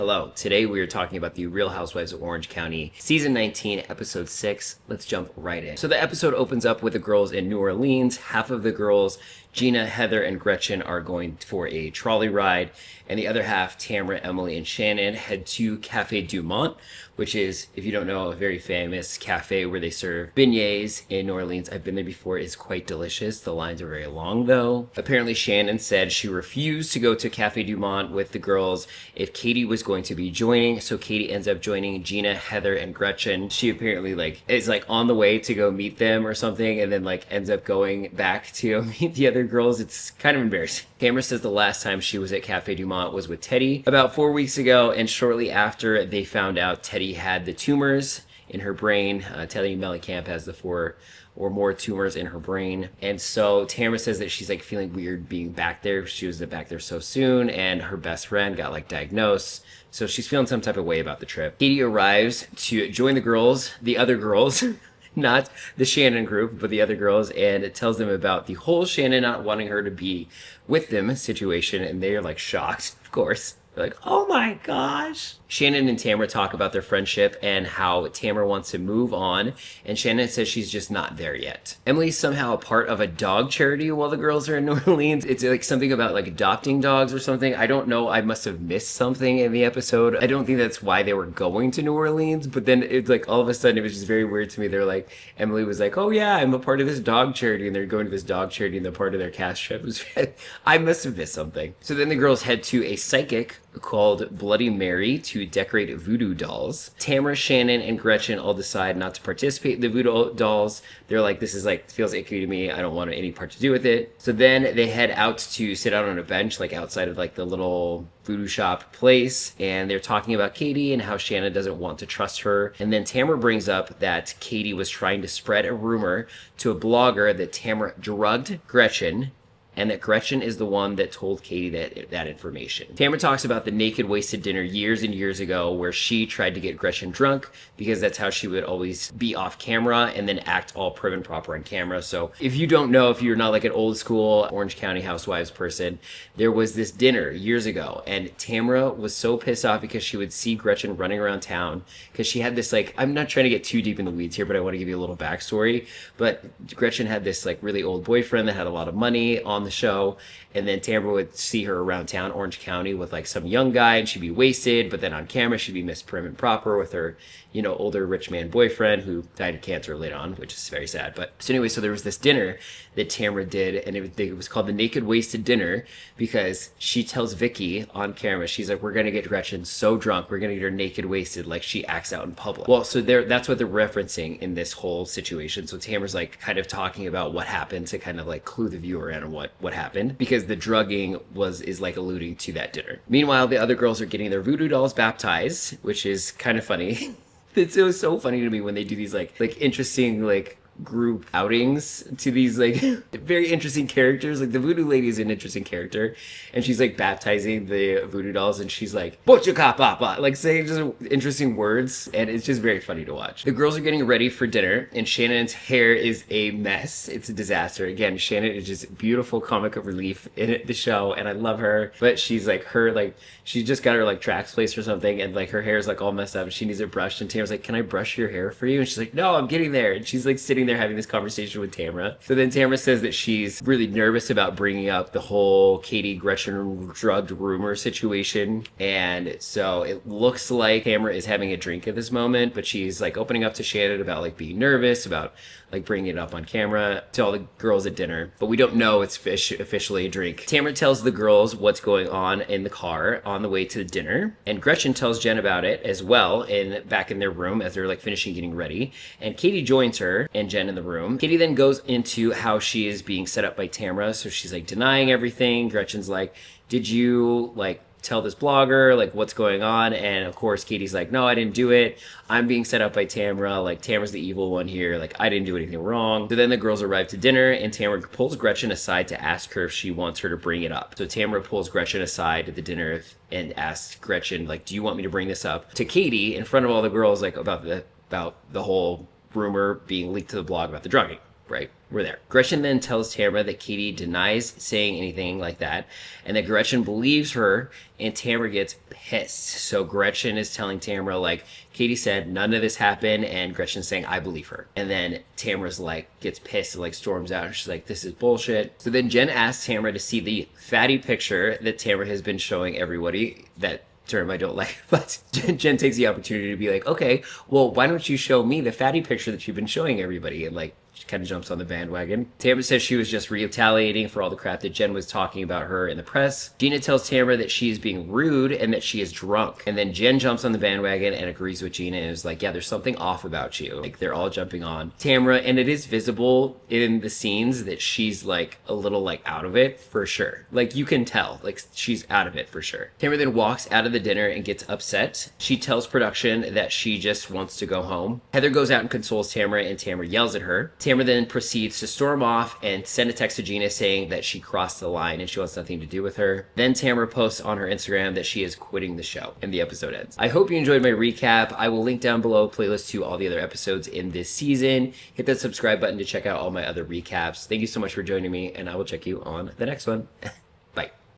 Hello, today we are talking about the Real Housewives of Orange County, Season 19, Episode 6. Let's jump right in. So the episode opens up with the girls in New Orleans. Half of the girls, Gina, Heather, and Gretchen, are going for a trolley ride, and the other half, Tamara, Emily, and Shannon, head to Cafe Du Monde, which is, if you don't know, a very famous cafe where they serve beignets in New Orleans. I've been there before. It's quite delicious. The lines are very long, though. Apparently, Shannon said she refused to go to Cafe Du Monde with the girls if Katie was going to be joining, so Katie ends up joining Gina, Heather, and Gretchen. She apparently is on the way to go meet them or something, and then ends up going back to meet the other girls. It's kind of embarrassing. Tamara says the last time she was at Cafe Du Monde was with Teddy about 4 weeks ago, and shortly after they found out Teddy had the tumors in her brain. Teddy Mellencamp has the 4 or more tumors in her brain. And so Tamara says that she's feeling weird being back there. She was back there so soon, and her best friend got diagnosed. So she's feeling some type of way about the trip. Katie arrives to join the other girls, not the Shannon group, but the other girls, and it tells them about the whole Shannon not wanting her to be with them situation, and they are shocked, of course. They're oh my gosh. Shannon and Tamara talk about their friendship and how Tamara wants to move on, and Shannon says she's just not there yet. Emily's somehow a part of a dog charity while the girls are in New Orleans. It's something about adopting dogs or something. I don't know. I must have missed something in the episode. I don't think that's why they were going to New Orleans, but then it's all of a sudden it was just very weird to me. They're Emily was oh yeah, I'm a part of this dog charity, and they're going to this dog charity, and they're part of their cast trip. I must have missed something. So then the girls head to a psychic called Bloody Mary to decorate voodoo dolls. Tamara, Shannon, and Gretchen all decide not to participate in the voodoo dolls. They're this is feels icky to me. I don't want any part to do with it. So then they head out to sit out on a bench outside of the little voodoo shop place, and they're talking about Katie and how Shannon doesn't want to trust her. And then Tamara brings up that Katie was trying to spread a rumor to a blogger that Tamara drugged Gretchen, and that Gretchen is the one that told Katie that information. Tamara talks about the naked wasted dinner years and years ago where she tried to get Gretchen drunk because that's how she would always be off camera and then act all prim and proper on camera. So if you don't know, if you're not an old school Orange County Housewives person, there was this dinner years ago, and Tamara was so pissed off because she would see Gretchen running around town because she had this I'm not trying to get too deep in the weeds here, but I want to give you a little backstory. But Gretchen had this really old boyfriend that had a lot of money on the show, and then Tamara would see her around town, Orange County, with some young guy, and she'd be wasted, but then on camera she'd be Miss Prim and Proper with her older rich man boyfriend who died of cancer later on, which is very sad. But so anyway, so there was this dinner that Tamara did, and it was called the Naked Wasted Dinner because she tells Vicky on camera, she's we're gonna get Gretchen so drunk, we're gonna get her naked wasted, she acts out in public. Well, so that's what they're referencing in this whole situation. So Tamara's kind of talking about what happened to kind of clue the viewer in on what happened, because the drugging is alluding to that dinner. Meanwhile, the other girls are getting their voodoo dolls baptized, which is kind of funny. It was so funny to me when they do these interesting group outings to these very interesting characters. The voodoo lady is an interesting character, and she's baptizing the voodoo dolls, and she's "Bochaka saying just interesting words, and it's just very funny to watch. The girls are getting ready for dinner, and Shannon's hair is a mess. It's a disaster. Again, Shannon is just beautiful comic relief in the show, and I love her, but she's she just got her tracks placed or something, and her hair is all messed up, and she needs it brushed, and Tamara's can I brush your hair for you? And she's no, I'm getting there. And she's sitting there having this conversation with Tamara. So then Tamara says that she's really nervous about bringing up the whole Katie Gretchen drugged rumor situation, and so it looks like Tamara is having a drink at this moment, but she's opening up to Shannon about being nervous about bringing it up on camera to all the girls at dinner, but we don't know it's officially a drink. Tamara tells the girls what's going on in the car on the way to the dinner, and Gretchen tells Jen about it as well back in their room as they're finishing getting ready, and Katie joins her and Jen in the room. Katie then goes into how she is being set up by Tamara, so she's denying everything. Gretchen's did you tell this blogger what's going on? And of course Katie's no, I didn't do it, I'm being set up by Tamara, Tamara's the evil one here, I didn't do anything wrong. So then the girls arrive to dinner, and Tamara pulls Gretchen aside to ask her if she wants her to bring it up. So Tamara pulls Gretchen aside at the dinner and asks Gretchen do you want me to bring this up to Katie in front of all the girls about the whole rumor being leaked to the blog about the drugging. right? We're there. Gretchen then tells Tamara that Katie denies saying anything like that, and that Gretchen believes her, and Tamara gets pissed. So Gretchen is telling Tamara, like, Katie said none of this happened, and Gretchen's saying, I believe her. And then Tamara's like, gets pissed and like storms out, and she's like, this is bullshit. So then Jen asks Tamara to see the fatty picture that Tamara has been showing everybody. That term I don't like, but Jen takes the opportunity to be like, okay, well, why don't you show me the fatty picture that you've been showing everybody? And like, she kind of jumps on the bandwagon. Tamara says she was just retaliating for all the crap that Jen was talking about her in the press. Gina tells Tamara that she is being rude and that she is drunk. And then Jen jumps on the bandwagon and agrees with Gina and is like, yeah, there's something off about you. Like, they're all jumping on Tamara, and it is visible in the scenes that she's like a little like out of it for sure. Like, you can tell, like, she's out of it for sure. Tamara then walks out of the dinner and gets upset. She tells production that she just wants to go home. Heather goes out and consoles Tamara, and Tamara yells at her. Tamara then proceeds to storm off and send a text to Gina saying that she crossed the line and she wants nothing to do with her. Then Tamara posts on her Instagram that she is quitting the show, and the episode ends. I hope you enjoyed my recap. I will link down below a playlist to all the other episodes in this season. Hit that subscribe button to check out all my other recaps. Thank you so much for joining me, and I will check you on the next one. Bye.